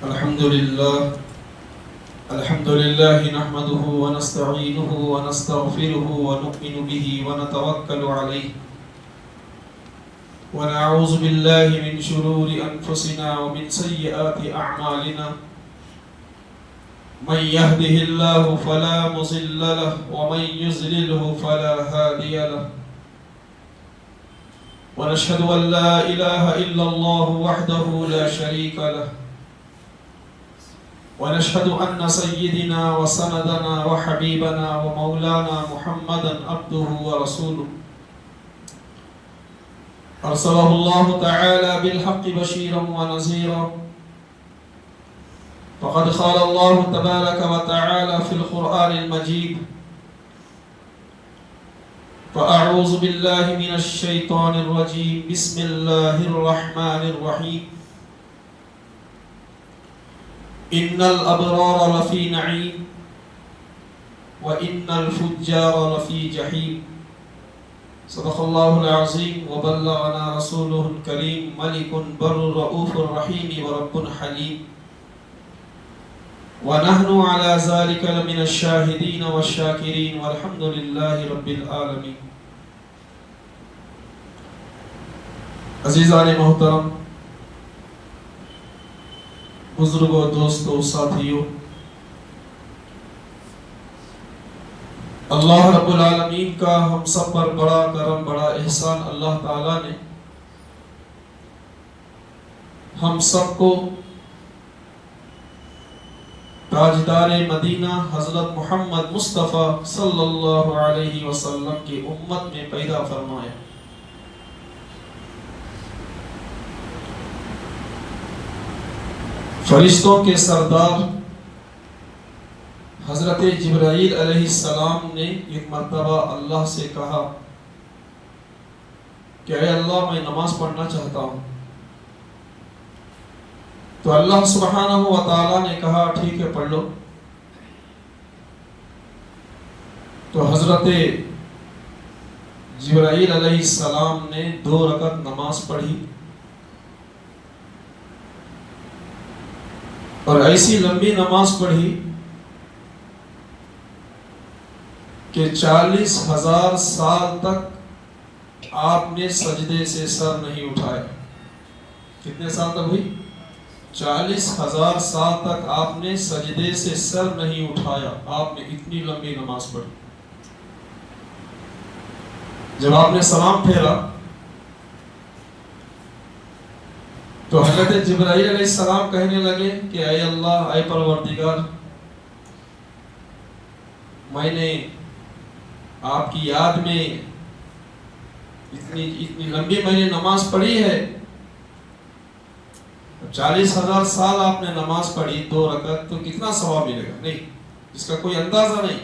الحمد لله نحمده ونستعينه ونستغفره ونؤمن به ونتوكل عليه ونعوذ بالله من شرور أنفسنا ومن سيئات أعمالنا من يهده الله فلا مضل له ومن يضلله فلا هادي له ونشهد أن لا إله إلا الله وحده لا شريك له ونشهد أن سيدنا وسندنا وحبيبنا ومولانا محمدا عبده ورسوله أرسله الله تعالى بالحق بشيرا ونذيرا فقد قال الله تبارك وتعالى في القرآن المجيد فأعوذ بالله من الشيطان الرجيم بسم الله الرحمن الرحيم إن الأبرار لفي نعيم وإن الفجار لفي جحيم صدق الله العظيم وبلغنا رسوله الكريم ملك بر رؤوف رحيم ورب حليم ونحن على ذلك لمن الشاهدين والشاكرين والحمد لله رب العالمين. عزیزان محترم، بزرگوں، دوستوں، ساتھیوں، اللہ رب العالمین کا ہم سب پر بڑا کرم، بڑا احسان اللہ تعالیٰ نے ہم سب کو تاجدار مدینہ حضرت محمد مصطفیٰ صلی اللہ علیہ وسلم کی امت میں پیدا فرمایا. فرشتوں کے سردار حضرت جبرائیل علیہ السلام نے ایک مرتبہ اللہ سے کہا کہ اے اللہ، میں نماز پڑھنا چاہتا ہوں. تو اللہ سبحانہ و تعالیٰ نے کہا ٹھیک ہے، پڑھ لو. تو حضرت جبرائیل علیہ السلام نے 2 رکعت نماز پڑھی اور ایسی لمبی نماز پڑھی کہ 40,000 سال تک آپ نے سجدے سے سر نہیں اٹھایا. کتنے سال تک ہوئی؟ 40,000 سال تک آپ نے سجدے سے سر نہیں اٹھایا. آپ نے اتنی لمبی نماز پڑھی. جب آپ نے سلام پھیرا تو حضرت جبرائیل علیہ السلام کہنے لگے کہ اے اللہ، اے پروردگار، میں نے آپ کی یاد میں اتنی لمبی میں نے نماز پڑھی ہے. 40,000 سال آپ نے نماز پڑھی 2 رکعت، تو کتنا ثواب ملے گا؟ نہیں، اس کا کوئی اندازہ نہیں.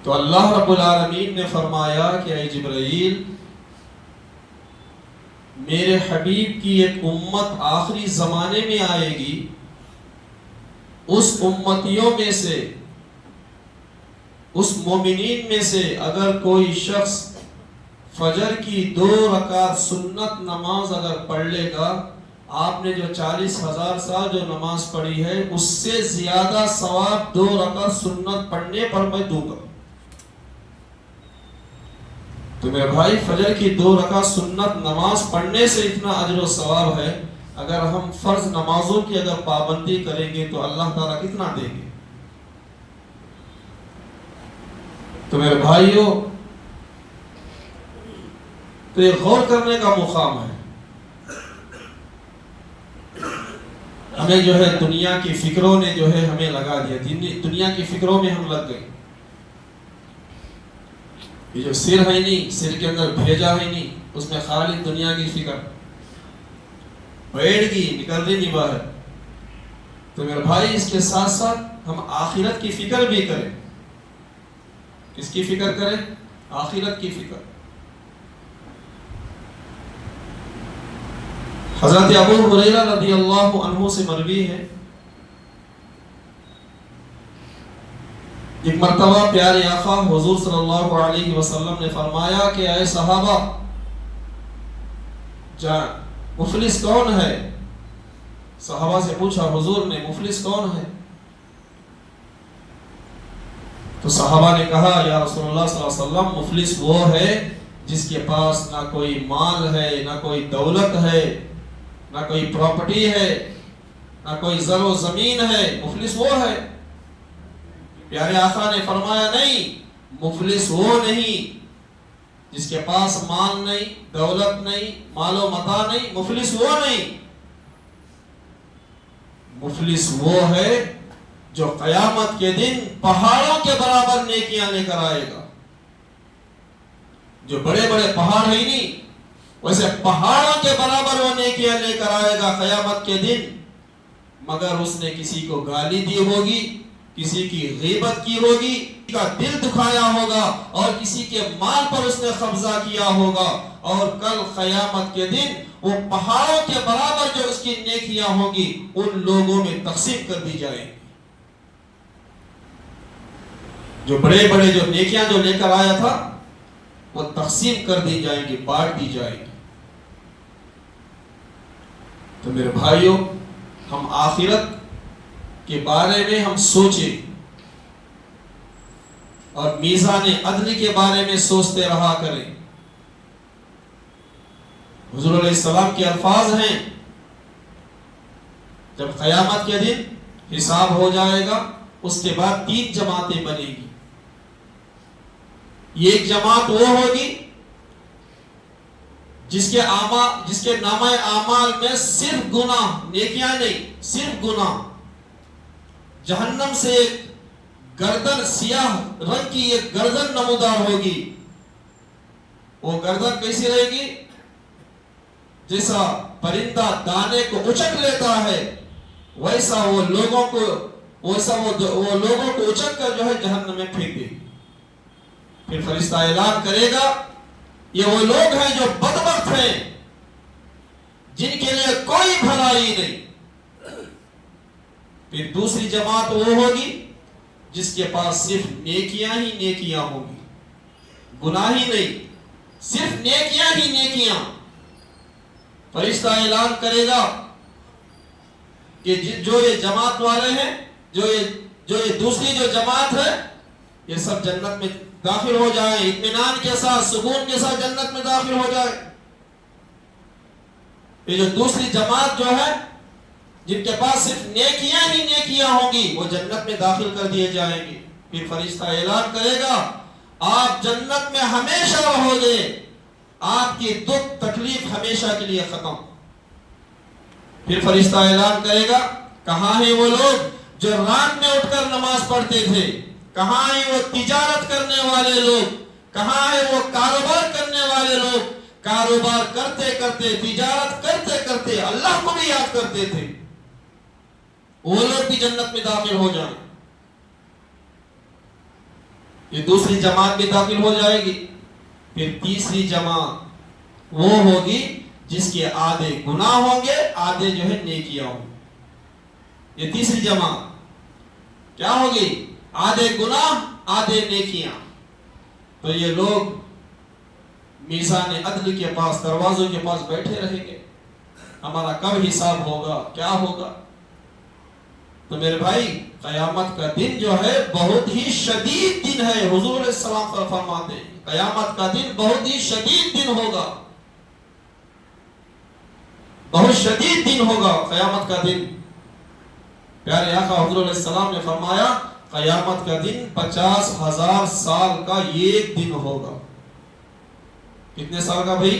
تو اللہ رب العالمین نے فرمایا کہ اے جبرائیل، میرے حبیب کی ایک امت آخری زمانے میں آئے گی. اس امتیوں میں سے، اس مومنین میں سے اگر کوئی شخص فجر کی 2 رکعت سنت نماز اگر پڑھ لے گا، آپ نے جو 40,000 سال جو نماز پڑھی ہے اس سے زیادہ ثواب 2 رکعت سنت پڑھنے پر میں دوں گا. تو میرے بھائی، فجر کی 2 رکعت سنت نماز پڑھنے سے اتنا اجر و ثواب ہے. اگر ہم فرض نمازوں کی اگر پابندی کریں گے تو اللہ تعالیٰ کتنا دیں گے؟ تو میرے بھائیوں، تو یہ غور کرنے کا مقام ہے. ہمیں جو ہے دنیا کی فکروں نے جو ہے ہمیں لگا دیا. دنیا کی فکروں میں ہم لگ گئے. یہ جو سر ہے نہیں، سر کے اندر بھیجا ہے نہیں، اس میں خالی دنیا کی فکر بیٹھ گئی، نکل رہی نہیں باہر. تو میرے بھائی، اس کے ساتھ ساتھ ہم آخرت کی فکر بھی کریں. کس کی فکر کریں؟ آخرت کی فکر. حضرت ابو ہریرہ رضی اللہ عنہ سے مروی ہے، ایک مرتبہ پیارے آقا حضور صلی اللہ علیہ وسلم نے فرمایا کہ اے صحابہ، مفلس کون ہے؟ صحابہ سے پوچھا حضور نے مفلس کون ہے؟ تو صحابہ نے کہا یا رسول اللہ صلی اللہ علیہ وسلم مفلس وہ ہے جس کے پاس نہ کوئی مال ہے، نہ کوئی دولت ہے، نہ کوئی پراپرٹی ہے، نہ کوئی زر و زمین ہے، مفلس وہ ہے۔ پیارے آقا نے فرمایا نہیں، مفلس وہ نہیں جس کے پاس مال نہیں، دولت نہیں، مال و متاع نہیں، مفلس وہ نہیں۔ مفلس وہ ہے جو قیامت کے دن پہاڑوں کے برابر نیکیاں لے کر آئے گا۔ جو بڑے بڑے پہاڑ ہیں نہیں، ویسے پہاڑوں کے برابر وہ نیکیاں لے کر آئے گا قیامت کے دن، مگر اس نے کسی کو گالی دی ہوگی، کسی کی غیبت کی ہوگی، کسی کا دل دکھایا ہوگا، اور کسی کے مال پر اس نے قبضہ کیا ہوگا، اور کل قیامت کے دن وہ پہاڑوں کے برابر جو اس کی نیکیاں ہوں گی ان لوگوں میں تقسیم کر دی جائیں گی۔ جو بڑے بڑے جو نیکیاں جو لے کر آیا تھا وہ تقسیم کر دی جائیں گی، بانٹ دی جائیں گی۔ تو میرے بھائیوں، ہم آخرت کے بارے میں ہم سوچیں اور میزان عدل کے بارے میں سوچتے رہا کریں۔ حضور علیہ السلام کے الفاظ ہیں، جب قیامت کے دن حساب ہو جائے گا اس کے بعد 3 جماعتیں بنے گی۔ ایک جماعت وہ ہوگی جس کے نامہ اعمال میں صرف گناہ، نیکیاں نہیں، صرف گناہ۔ جہنم سے ایک گردن، سیاہ رنگ کی ایک گردن نمودار ہوگی۔ وہ گردن کیسی رہے گی؟ جیسا پرندہ دانے کو اچک لیتا ہے ویسا وہ لوگوں کو اچک کر جو ہے جہنم میں پھینک دے گی۔ پھر فرشتہ اعلان کرے گا یہ وہ لوگ ہیں جو بدبخت ہیں، جن کے لیے کوئی بھلائی نہیں۔ پھر دوسری جماعت وہ ہوگی جس کے پاس صرف نیکیاں ہی نیکیاں ہوں گی، گناہ ہی نہیں، صرف نیکیاں ہی نیکیاں۔ فرشتہ اعلان کرے گا کہ جو یہ جماعت والے ہیں، جو یہ دوسری جو جماعت ہے، یہ سب جنت میں داخل ہو جائیں، اطمینان کے ساتھ، سکون کے ساتھ جنت میں داخل ہو جائے۔ یہ جو دوسری جماعت جو ہے جن کے پاس صرف نیکیاں ہی نیکیاں ہوں گی وہ جنت میں داخل کر دیے جائیں گے۔ پھر فرشتہ اعلان کرے گا آپ جنت میں ہمیشہ رہو گے، آپ کی دکھ تکلیف ہمیشہ کے لیے ختم۔ پھر فرشتہ اعلان کرے گا کہاں ہیں وہ لوگ جو رات میں اٹھ کر نماز پڑھتے تھے، کہاں ہیں وہ تجارت کرنے والے لوگ، کہاں ہیں وہ کاروبار کرنے والے لوگ، کاروبار کرتے کرتے، تجارت کرتے کرتے اللہ کو بھی یاد کرتے تھے، وہ لوگ بھی جنت میں داخل ہو جائیں۔ یہ دوسری جماعت بھی داخل ہو جائے گی۔ پھر تیسری جماعت وہ ہوگی جس کے آدھے گناہ ہوں گے، آدھے جو ہے نیکیاں ہوں گے۔ یہ تیسری جماعت کیا ہوگی؟ آدھے گناہ، آدھے نیکیاں۔ تو یہ لوگ میزان عدل کے پاس، دروازوں کے پاس بیٹھے رہیں گے، ہمارا کب حساب ہوگا، کیا ہوگا؟ تو میرے بھائی، قیامت کا دن جو ہے بہت ہی شدید دن ہے۔ حضور علیہ السلام فرماتے ہیں قیامت کا دن بہت ہی شدید دن ہوگا، بہت شدید دن ہوگا قیامت کا دن۔ پیارے آقا حضور علیہ السلام نے فرمایا قیامت کا دن 50,000 سال کا ایک دن ہوگا۔ کتنے سال کا بھائی؟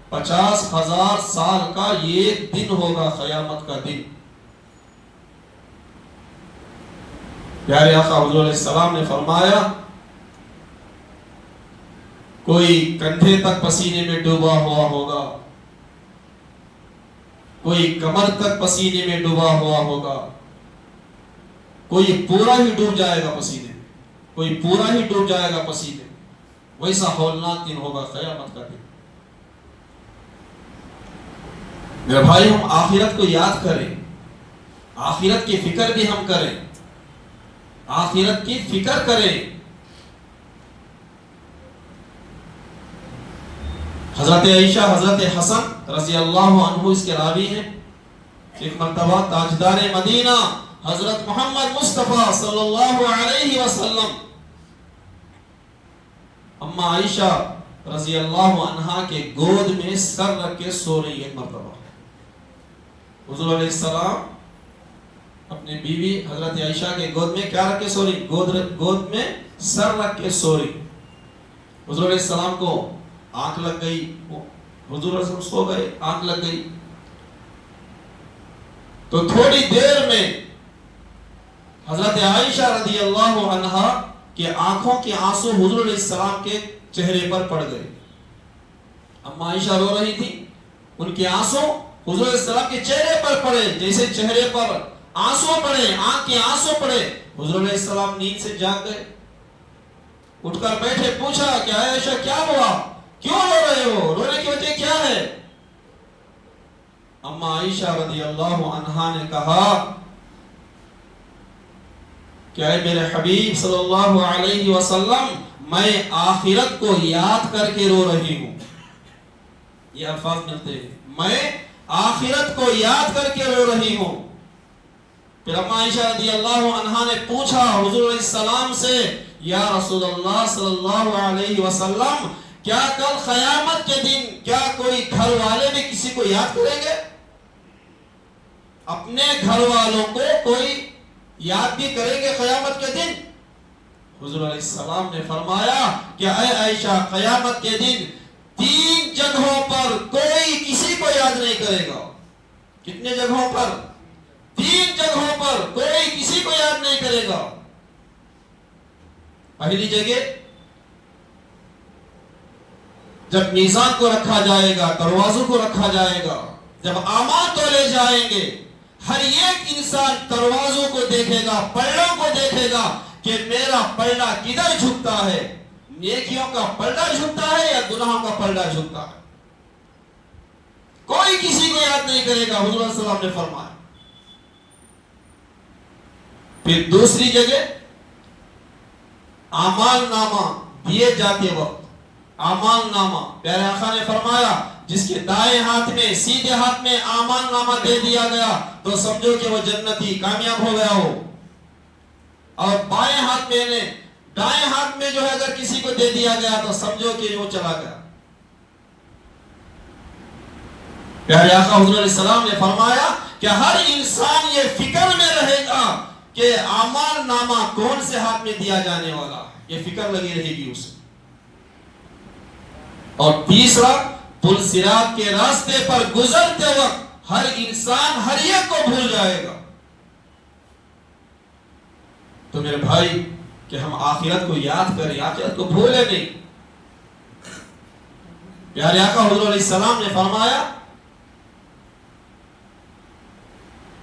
50,000 سال کا ایک دن ہوگا قیامت کا دن۔ پیارے آقا حضور علیہ السلام نے فرمایا کوئی کندھے تک پسینے میں ڈوبا ہوا ہوگا، کوئی کمر تک پسینے میں ڈوبا ہوا ہوگا، کوئی پورا ہی ڈوب جائے گا پسینے میں، کوئی پورا ہی ڈوب جائے گا پسینے میں۔ ویسا ہولناک دن ہوگا قیامت کا دن۔ میرے بھائی، ہم آخرت کو یاد کریں، آخرت کی فکر بھی ہم کریں، آخرت کی فکر کریں۔ حضرت عائشہ، حضرت حسن رضی اللہ عنہ اس کے راوی ہیں، ایک مرتبہ تاجدار مدینہ حضرت محمد مصطفیٰ صلی اللہ علیہ وسلم اما عائشہ رضی اللہ عنہا کے گود میں سر رکھ کے سو رہی ایک مرتبہ. حضور علیہ السلام اپنی بیوی حضرت عائشہ کے گود میں کیا رکھ کے سو رہی؟ گود میں سر رکھ کے سو رہی. حضور علیہ السلام کو آنکھ لگ گئی, حضور علیہ السلام سو گئے, آنکھ لگ گئی. تو تھوڑی دیر میں حضرت عائشہ رضی اللہ عنہا کہ آنکھوں کے آنسو حضور علیہ السلام کے چہرے پر پڑ گئے. اما عائشہ رو رہی تھی, ان کے آنسو حضور علیہ السلام کے چہرے پر پڑے, جیسے چہرے پر آنسو پڑے, آنکھ کے آنسو پڑے. حضور علیہ السلام نیند سے جاگ گئے, اٹھ کر بیٹھے, پوچھا کہ عائشہ کیا ہوا, کیوں رو رہے ہو, رونے کی وجہ کیا ہے؟ اما عائشہ رضی اللہ عنہا نے کہا کہ اے میرے حبیب صلی اللہ علیہ وسلم, میں آخرت کو یاد کر کے رو رہی ہوں. یہ الفاظ ملتے ہیں, میں آخرت کو یاد کر کے رو رہی ہوں. پھر اما عائشہ رضی اللہ عنہا نے پوچھا حضور علیہ السلام سے, یا رسول اللہ صلی اللہ علیہ وسلم, کیا کل قیامت کے دن کیا کوئی گھر والے بھی کسی کو یاد کریں گے؟ اپنے گھر والوں کو کوئی یاد بھی کریں گے قیامت کے دن؟ حضور علیہ السلام نے فرمایا کہ اے عائشہ, قیامت کے دن 3 جگہوں پر کوئی کسی کو یاد نہیں کرے گا. کتنے جگہوں پر؟ 3 جگہوں پر کوئی کسی کو یاد نہیں کرے گا. پہلی جگہ جب میزان کو رکھا جائے گا, دروازوں کو رکھا جائے گا, جب اعمال تولے جائیں گے, ہر ایک انسان دروازوں کو دیکھے گا, پلڑوں کو دیکھے گا کہ میرا پلڑا کدھر جھکتا ہے, نیکیوں کا پلڑا جھکتا ہے یا گناہوں کا پلڑا جھکتا ہے. کوئی کسی کو یاد نہیں کرے گا, حضور صلی اللہ علیہ وسلم نے فرمایا. پھر دوسری جگہ اعمال نامہ دیے جاتے وقت, اعمال نامہ, پیارے آقا نے فرمایا جس کے دائیں ہاتھ میں, سیدھے ہاتھ میں اعمال نامہ دے دیا گیا تو سمجھو کہ وہ جنتی کامیاب ہو گیا ہو, اور بائیں ہاتھ میں دائیں ہاتھ میں جو ہے اگر کسی کو دے دیا گیا تو سمجھو کہ وہ چلا گیا. پیارے آقا حضور علیہ السلام نے فرمایا کہ ہر انسان یہ فکر میں رہے گا کہ اعمال نامہ کون سے ہاتھ میں دیا جانے والا ہے, یہ فکر لگی رہے گی اسے. اور تیسرا, پل صراط کے راستے پر گزرتے وقت ہر انسان ہر ایک کو بھول جائے گا. تو میرے بھائی کہ ہم آخرت کو یاد کریں, آخرت کو بھولے نہیں. پیارے آقا حضور علیہ السلام نے فرمایا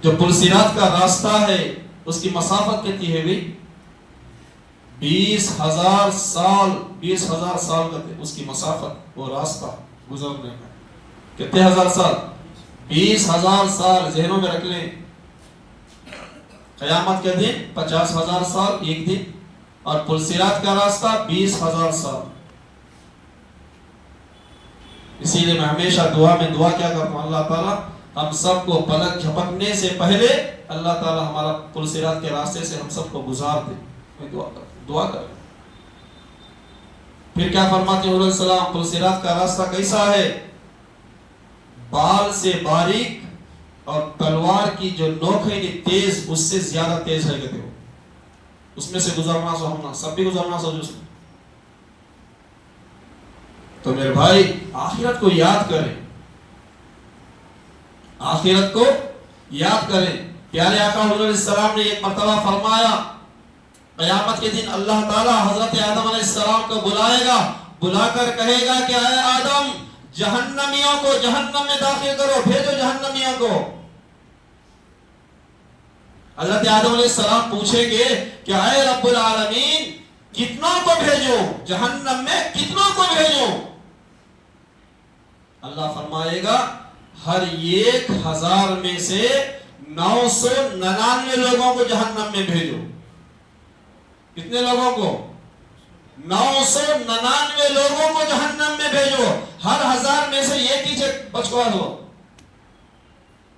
جو پل صراط کا راستہ ہے اس کی مسافت کتنی ہے بھی؟ 20,000 سال, 20,000 سال کا اس کی مسافت, وہ راستہ گزرنے کا. کتنے ہزار سال؟ 20,000 سال. ذہنوں میں رکھ لیں, قیامت کے دن 50,000 سال ایک دن, اور پل صراط کا راستہ 20,000 سال. اسی لیے میں ہمیشہ دعا کیا کرتا ہوں, اللہ تعالیٰ ہم سب کو پلک جھپکنے سے پہلے اللہ تعالیٰ ہمارا پل صراط کے راستے سے ہم سب کو گزار دے. میں دعا کر. پھر کیا فرماتے ہیں علیہ السلام, پل صراط کا راستہ کیسا ہے؟ بال سے باریک اور تلوار کی جو نوک ہے تیز, اس سے زیادہ تیز ہے کہتے ہو. اس میں سے گزرنا سو ہم سب بھی گزرنا سو اس میں. تو میرے بھائی آخرت کو یاد کریں, آخرت کو یاد کریں. پیارے آقا حضور علیہ السلام نے ایک مرتبہ فرمایا قیامت کے دن اللہ تعالیٰ حضرت آدم علیہ السلام کو بلائے گا, بلا کر کہے گا کہ اے آدم, جہنمیوں کو جہنم میں داخل کرو, بھیجو جہنمیوں کو. حضرت آدم علیہ السلام پوچھیں گے کہ اے رب العالمین, کتنوں کو بھیجو جہنم میں, کتنوں کو بھیجو؟ اللہ فرمائے گا ہر 1,000 میں سے 999 لوگوں کو جہنم میں بھیجو. کتنے لوگوں کو؟ 999 لوگوں کو جہنم. 99 میں بھیجو، ہر 1000 میں سے ایک ہی سے بچوا دو.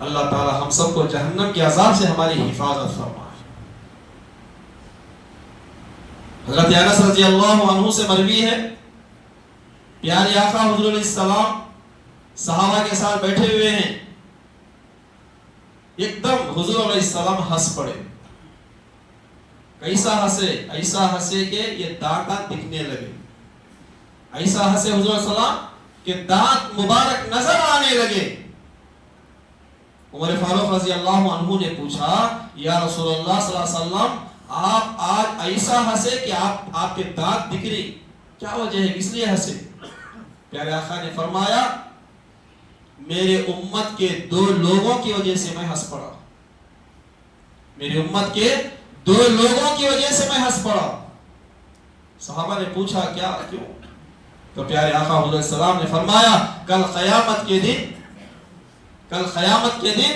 اللہ تعالی ہم سب کو جہنم کے عذاب سے ہماری حفاظت فرمائے۔ حضرت انس رضی اللہ عنہ سے مروی ہے، پیارے آقا حضور علیہ السلام صحابہ کے ساتھ بیٹھے ہوئے ہیں، ایک دم حضور علیہ السلام ہنس پڑے۔ کیسا ہنسے؟ ایسا ہنسے کہ یہ دانت دکھنے لگے، ایسا ہنسے حضور علیہ السلام کہ دانت مبارک نظر آنے لگے۔ عمر فاروق رضی اللہ عنہ نے پوچھا، یا رسول اللہ صلی اللہ علیہ وسلم آپ آج ایسا ہنسے کہ آپ کے دانت دکھ رہی، کیا وجہ ہے، کس لیے ہنسے؟ پیارے آقا نے فرمایا، میرے امت کے 2 لوگوں کی وجہ سے میں ہنس پڑا، میری امت کے 2 لوگوں کی وجہ سے میں ہنس پڑا۔ صحابہ نے پوچھا کیا، کیوں؟ تو پیارے آقا حضور السلام نے فرمایا، کل قیامت کے دن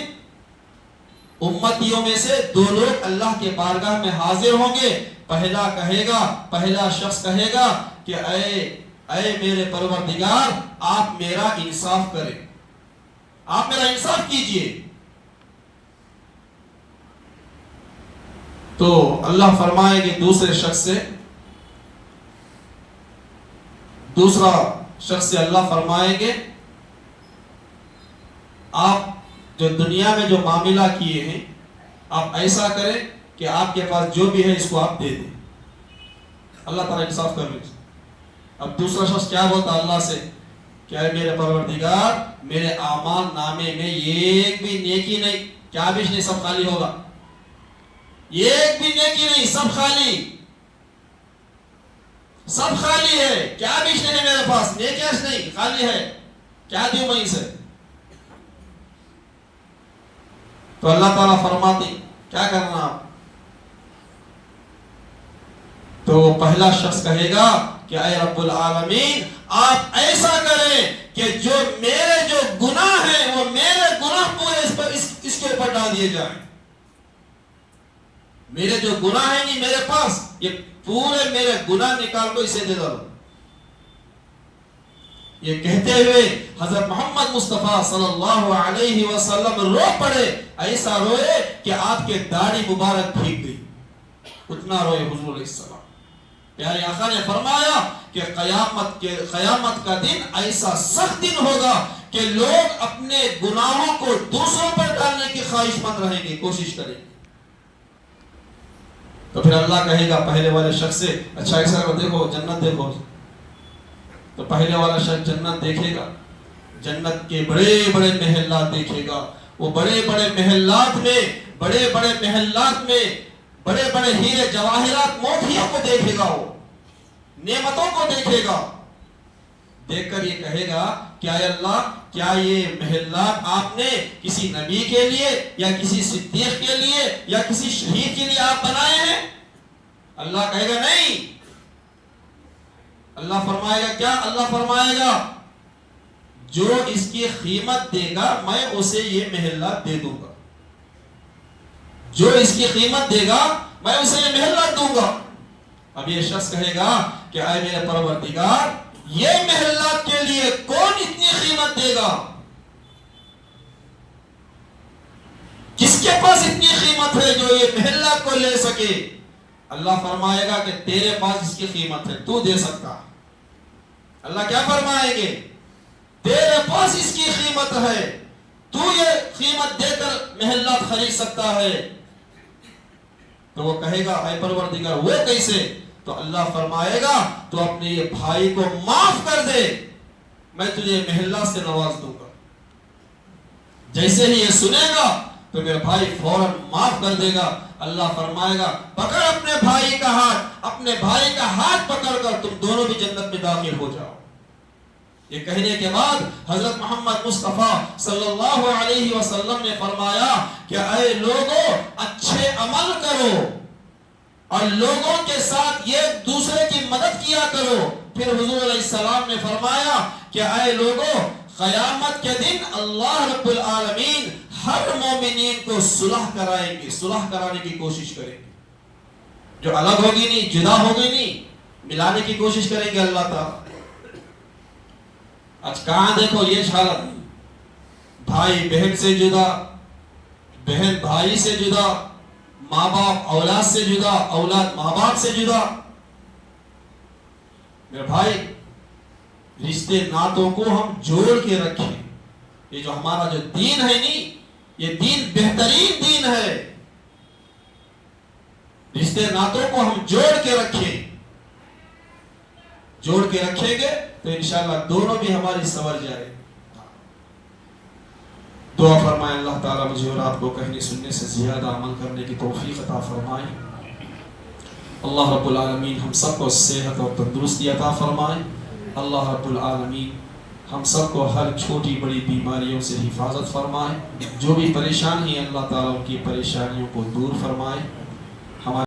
امتیوں میں سے 2 لوگ اللہ کے بارگاہ میں حاضر ہوں گے۔ پہلا شخص کہے گا کہ اے میرے پروردگار، آپ میرا انصاف کریں، آپ میرا انصاف کیجئے۔ تو اللہ فرمائے گے دوسرا شخص سے اللہ فرمائیں گے، آپ جو دنیا میں جو معاملہ کیے ہیں، آپ ایسا کریں کہ آپ کے پاس جو بھی ہے اس کو آپ دے دیں۔ اللہ تعالیٰ انصاف کر لیں۔ اب دوسرا شخص کیا بولتا اللہ سے کہ اے میرے پروردگار، میرے اعمال نامے میں ایک بھی نیکی نہیں، کیا بھی نہیں، سب خالی ہوگا، ایک بھی نیکی نہیں، سب خالی ہے، کیا بھی نہیں ہے میرے پاس، نیکیاں نہیں، خالی ہے، کیا دوں میں اسے؟ تو اللہ تعالیٰ فرماتی کیا کرنا آپ؟ تو پہلا شخص کہے گا کہ اے رب العالمین، آپ ایسا کریں کہ جو میرے گناہ ہیں وہ میرے گناہ پورے اس کے اوپر ڈال دیے جائیں، میرے جو گناہ ہیں نہیں میرے پاس، یہ پورے میرے گناہ نکال کو اسے دے دو۔ یہ کہتے ہوئے حضرت محمد مصطفیٰ صلی اللہ علیہ وسلم رو پڑے، ایسا روئے کہ آپ کے داڑھی مبارک بھیگ گئی، اتنا روئے حضور علیہ السلام۔ پیارے آقا نے فرمایا کہ قیامت کا دن ایسا سخت دن ہوگا کہ لوگ اپنے گناہوں کو دوسروں پر ڈالنے کی خواہش مند رہیں گے، کوشش کریں گے۔ تو پھر اللہ کہے گا پہلے والے شخص سے، اچھا ایسا کرو، دیکھو جنت دیکھو۔ تو پہلے والا شخص جنت دیکھے گا، جنت کے بڑے بڑے محلات دیکھے گا، وہ بڑے بڑے محلات میں بڑے بڑے ہیرے جواہرات موتیوں کو دیکھے گا، وہ نعمتوں کو دیکھے گا، دیکھ کر یہ کہے گا کہ اے اللہ، کیا یہ محلات آپ نے کسی نبی کے لیے یا کسی صدیق کے لیے یا کسی شہید کے لیے آپ بنائے ہیں؟ اللہ کہے گا نہیں۔ اللہ فرمائے گا کیا؟ اللہ فرمائے گا جو اس کی قیمت دے گا میں اسے یہ محلات دے دوں گا، جو اس کی قیمت دے گا میں اسے یہ محلات دوں گا۔ اب یہ شخص کہے گا کہ اے میرے پروردگار، یہ محلات کے لیے کون اتنی قیمت دے گا؟ کس کے پاس اتنی قیمت ہے جو یہ محلات کو لے سکے؟ اللہ فرمائے گا کہ تیرے پاس اس کی قیمت ہے، تو دے سکتا۔ اللہ کیا فرمائیں گے؟ تیرے پاس اس کی قیمت ہے، تو یہ قیمت دے کر محلات خرید سکتا ہے۔ تو وہ کہے گا اے پروردگار وہ کیسے؟ تو اللہ فرمائے گا تو اپنے یہ بھائی کو معاف کر دے، میں تجھے محلات سے نواز دوں گا۔ جیسے ہی یہ سنے گا تو میرا بھائی فوراً معاف کر دے گا۔ اللہ فرمائے گا پکڑ اپنے بھائی کا ہاتھ پکڑ کر تم دونوں بھی جنت میں داخل ہو جاؤ۔ یہ کہنے کے بعد حضرت محمد مصطفیٰ صلی اللہ علیہ وسلم نے فرمایا کہ اے لوگوں، اچھے عمل کرو اور لوگوں کے ساتھ ایک دوسرے کی مدد کیا کرو۔ پھر حضور علیہ السلام نے فرمایا کہ اے لوگوں، قیامت کے دن اللہ رب العالمین ہر مومنین کو صلح کرائیں گے، صلح کرانے کی کوشش کریں گے، جو الگ ہوگی نہیں، جدا ہوگی نہیں، ملانے کی کوشش کریں گے اللہ تعالیٰ۔ آج کہاں دیکھو یہ حالت، بھائی بہن سے جدا، بہن بھائی سے جدا، ماں باپ اولاد سے جدا، اولاد ماں باپ سے جدا۔ میرے بھائی، رشتے ناتوں کو ہم جوڑ کے رکھیں۔ یہ جو ہمارا جو دین ہے نہیں، یہ دین بہترین دین ہے۔ رشتے ناتوں کو ہم جوڑ کے رکھیں، جوڑ کے رکھیں گے تو انشاءاللہ دونوں بھی ہماری سنور جائے۔ دعا فرمائیں اللہ تعالیٰ مجھے اور آپ کو کہنے سننے سے زیادہ عمل کرنے کی توفیق عطا فرمائیں۔ اللہ رب العالمین ہم سب کو صحت اور تندرستی عطا فرمائیں۔ اللہ رب العالمین ہم سب کو ہر چھوٹی بڑی بیماریوں سے حفاظت فرمائیں۔ جو بھی پریشان ہیں اللہ تعالیٰ ان کی پریشانیوں کو دور فرمائیں۔